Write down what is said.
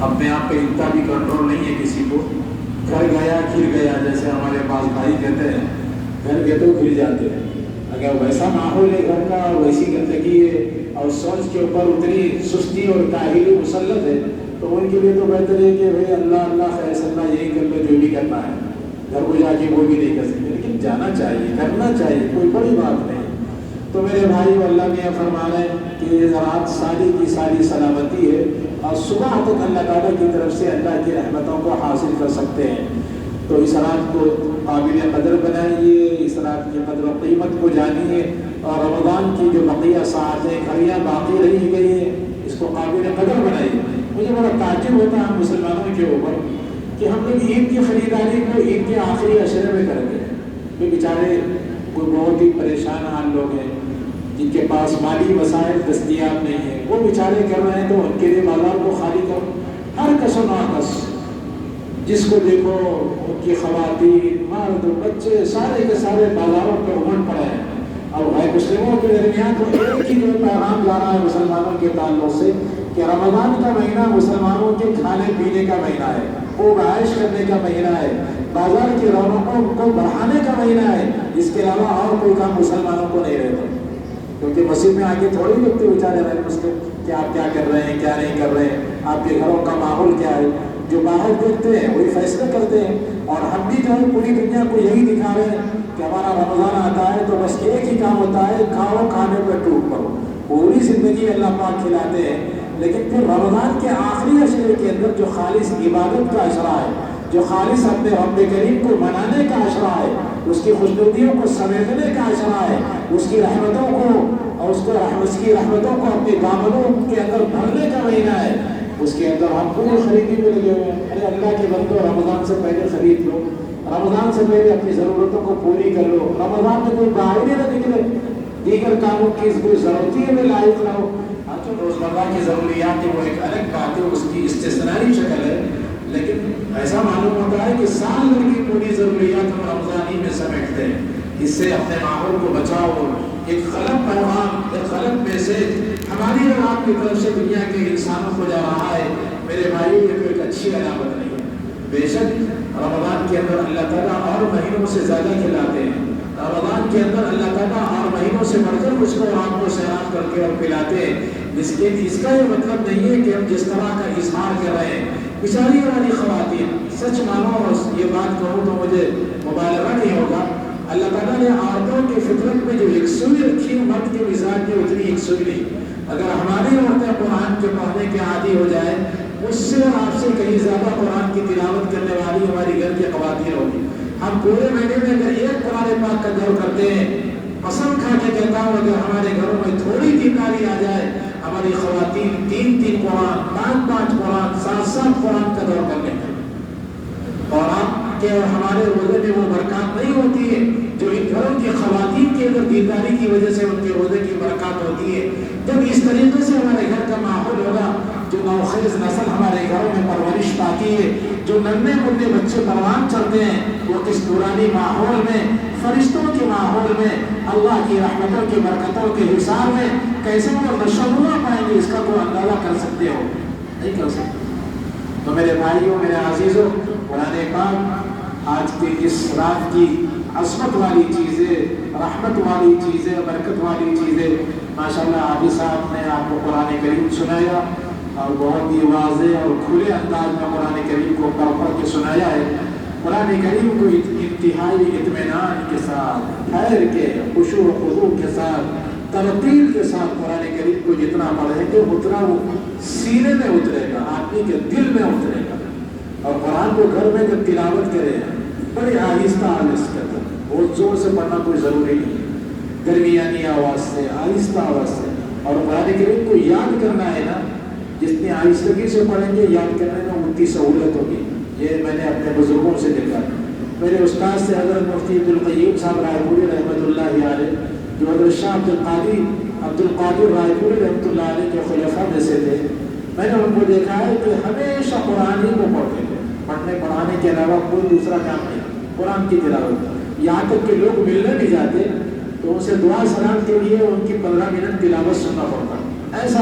اپنے آپ پہ اتنا بھی کنٹرول نہیں ہے کسی کو. گھر گیا پھر گیا، جیسے ہمارے پاس بھائی کہتے ہیں گھر گئے تو پھر جاتے ہیں. اگر ویسا ماحول ہے گھر کا، ویسی گندگی ہے اور سوچ کے اوپر اتنی سستی اور کاہلی مسلط ہے، تو ان کے لیے تو بہتر ہے کہ بھائی اللہ اللہ خیر صلی اللہ یہی کر لو جو بھی کرنا ہے. گھر کو جا کے وہ بھی نہیں کر سکتے، لیکن جانا چاہیے، کرنا چاہیے، کوئی بڑی بات نہیں. تو میرے بھائی اللہ نے یہ فرما رہے ہیں کہ یہ رات ساری کی ساری سلامتی ہے اور صبح تک اللہ تعالیٰ کی طرف سے اللہ کی رحمتوں کو حاصل کر سکتے ہیں. تو اس رات کو قابل قدر بنائیے، اس رات کی قدر و قیمت کو جانیے، اور رمضان کی جو بقیہ ساعتیں گھڑیاں باقی رہ گئی ہیں اس کو قابل قدر بنائیے. مجھے بڑا تعجب ہوتا ہے ہم مسلمانوں کے اوپر کہ ہم لوگ عید کی خریداری کو عید کے آخری عشرے میں کرتے ہیں. یہ بیچارے کوئی بہت ہی پریشان حال لوگ ہیں جن کے پاس مالی وسائل دستیاب نہیں ہیں، وہ بیچارے کر رہے ہیں تو ان کے لیے بازار کو خالی کرو. ہر کس و ناقص جس کو دیکھو ان کی خواتین مرد بچے سارے کے سارے بازاروں پہ امڑ پڑے ہیں. اور بھائی مسلموں کے درمیان تو ایک ہی جو پیغام جا رہا ہے مسلمانوں کے تعلق سے کہ رمضان کا مہینہ مسلمانوں کے کھانے پینے کا مہینہ ہے، خوب عائش کرنے کا مہینہ ہے، بازار کی رونقوں کو بڑھانے کا مہینہ ہے. اس کے علاوہ اور کوئی کام مسلمانوں کو نہیں رہتا، کیونکہ مسجد میں آگے تھوڑی لگتے بیچارے رہے مسلم کہ آپ کیا کر رہے ہیں کیا نہیں کر رہے ہیں، آپ کے گھروں کا ماحول کیا ہے. جو باہر دیکھتے ہیں وہی فیصلے کرتے ہیں. اور ہم بھی جو ہے پوری دنیا کو یہی دکھا رہے ہیں کہ ہمارا رمضان آتا ہے تو بس ایک ہی کام ہوتا ہے، کھاؤ کھانے پہ ٹوٹ پڑو. پوری زندگی اللہ پاک کھلاتے ہیں، لیکن پھر رمضان کے آخری عشرے کے اندر جو خالص عبادت کا عشرہ ہے، جو خالص اپنے رب کریم کو منانے کا عشرہ ہے، اس کی خوشنودیوں کو سمیٹنے کا عشرہ ہے، اس کی رحمتوں کو اور اس کی رحمتوں کو اپنے دامنوں کے اندر بھرنے کا مہینہ ہے. اس کے اندر ہم پوری خریدی میں لگے ہوئے ہیں. ارے اللہ کے بندو رمضان سے پہلے خرید لو، رمضان سے پہلے اپنی ضرورتوں کو پوری کر لو. رمضان میں کوئی باہر نہ نکلے، دیگر کاموں کی کوئی ضرورت میں لائق نہ ہو. ہاں تو روزمرہ کی ضروریات وہ ایک الگ بات ہے، اس کی استثنائی شکل ہے، لیکن ایسا معلوم ہوتا ہے کہ سال بھر کی پوری ضروریات ہم رمضان ہی میں سمیٹتے ہیں. اس سے اپنے ماحول کو بچاؤ. ایک غلط پیغام، ایک غلط میسج ہماری اور آپ کی طرف سے دنیا کے انسانوں کو جا رہا ہے. میرے بھائی یہ کوئی ایک اچھی علامت نہیں ہے. بے شک رمضان کے اندر اللہ تعالیٰ اور مہینوں سے زیادہ کھلاتے ہیں. رمضان کے اندر اللہ تعالیٰ اور مہینوں سے بڑھ کر مجھ کو آپ کو سیراب کر کے اور پلاتے ہیں. اس کا یہ مطلب نہیں ہے کہ ہم جس طرح کا اظہار کر رہے ہیں. بیچاری والی خواتین، سچ مانو اور یہ بات کہوں تو مجھے مبالغہ نہیں ہوگا، اللہ تعالیٰ نے عورتوں کی فطرت میں جو یکسوئی رکھی مرد کے مزاج میں اتنی یکسوئی نہیں. اگر ہماری عورتیں قرآن کے پڑھنے کے عادی ہو جائیں، مجھ سے اور آپ سے کہیں زیادہ قرآن کی تلاوت کرنے والی ہماری گھر کی خواتین ہوگی. ہم پورے مہینے میں اگر ایک قرآن پاک کا دور کرتے ہیں، قسم کھا کے کہتا ہوں اگر ہمارے گھروں میں تھوڑی دینداری آ جائے، ہماری خواتین 3 قرآن 5 قرآن 7 قرآن کا دور کر لیں گے. اور آپ کے ہمارے روزے میں وہ برکات نہیں ہوتی ہے جو ان گھروں کی خواتین کے اندر دینداری کی وجہ سے ان کے روزے کی برکات ہوتی ہے. جب اس طریقے سے ہمارے گھر کا ماحول ہوگا، جو نوخیز نسل ہمارے گھروں میں پرورش پاتی ہے، جو ننھے منھے بچے پروان چلتے ہیں، وہ اس نورانی ماحول میں، فرشتوں کے ماحول میں، اللہ کی رحمتوں کی برکتوں کے حساب میں کیسے وہ نشوونما پائیں گے، اس کا کوئی اندازہ کر سکتے ہو؟ نہیں کر سکتے. تو میرے بھائیوں، میرے عزیزوں، قرآن پاک آج کی اس رات کی عصمت والی چیزیں، رحمت والی چیزیں، برکت والی چیزیں، ماشاءاللہ عابد صاحب نے آپ کو قرآن کریم سنایا اور بہت ہی واضح اور کھلے انداز میں قرآن کریم کو پڑھ کے سنایا ہے. قرآن کریم کو انتہائی اطمینان کے ساتھ، ٹھہر کے، خشوع و خضوع کے ساتھ، ترتیل کے ساتھ قرآن کریم کو جتنا پڑھیں گے اتنا وہ سینے میں اترے گا، آدمی کے دل میں اترے گا. اور قرآن کو گھر میں جب تلاوت کرے بڑی آہستہ آہستہ کرتا، بہت زور سے پڑھنا کوئی ضروری نہیں، درمیانی آواز سے، آہستہ آواز سے. اور قرآن کریم کو یاد کرنا ہے نا، جتنی آہستگی سے پڑھیں گے یاد کرنے میں اتنی سہولت ہوگی. یہ میں نے اپنے بزرگوں سے دیکھا. میرے استاد سے حضرت مفتی عبدالقیوم صاحب رائے پوری رحمۃ اللہ علیہ، جو حضرت شاہ عبدالقادر رائے پوری رحمۃ اللہ علیہ کے خلفاء میں سے تھے، میں نے ان کو دیکھا ہے کہ ہمیشہ قرآن ہی کو پڑھتے تھے، پڑھنے پڑھانے کے علاوہ کوئی دوسرا کام نہیں، قرآن کی تلاوت. یہاں تک کہ لوگ ملنے بھی جاتے تو ان سے دعا سلام کے لیے ان کی 15 منٹ تلاوت سننا پڑتا. ایسا